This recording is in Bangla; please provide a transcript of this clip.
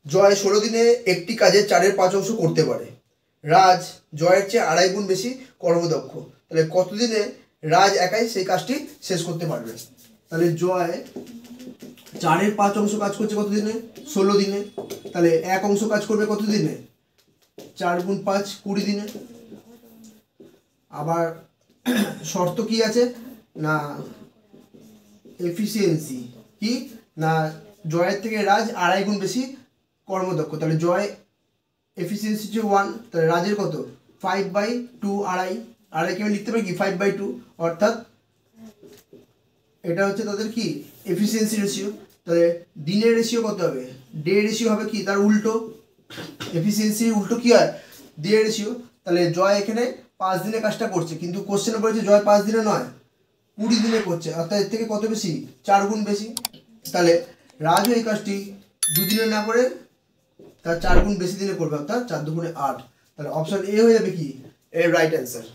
জয় 16 দিনে একটি কাজে 4/5 করতে পারে। রাজ জয়ের চেয়ে 2.5 গুণ বেশি কর্মদক্ষ। তাহলে কতদিনে রাজ একাই সেই কাজটি শেষ করতে পারবে? তাহলে জয় 4/5 কাজ করছে কত দিনে? 16 দিনে। তাহলে 1 কাজ করবে কত দিনে? 4 গুণ 5 20 দিনে। আবার শর্ত কি আছে না, এফিসিয়েন্সি কি না, জয়ের থেকে রাজ 2.5 গুণ বেশি কর্মদক্ষ। তাহলে জয় এফিসিয়েন্সি হচ্ছে 1, তাহলে রাজের কত? 5/2, 2.5 কে আমি লিখতে পারি কি 5/2, অর্থাৎ এটা হচ্ছে তাদের কি এফিসিয়েন্সি রেশিও। তাহলে দিনের রেশিও কত হবে? ডে রেশিও হবে কি তার উল্টো। এফিসিয়েন্সি উল্টো কি হয়? Day ratio. তাহলে জয় এখানে 5 দিনে কাজটা করছে, কিন্তু কোশ্চেনে বলেছে জয় 5 দিনে নয় 20 দিনে করছে, অর্থাৎ এর থেকে কত বেশি? 4 গুণ বেশি। তাহলে রাজও এই কাজটি 2 দিনে না করে তার 4 গুণ বেশি দিনে করবে, অর্থাৎ 4 2 8। তাহলে অপশন এ হয়ে যাবে কি এর রাইট অ্যান্সার।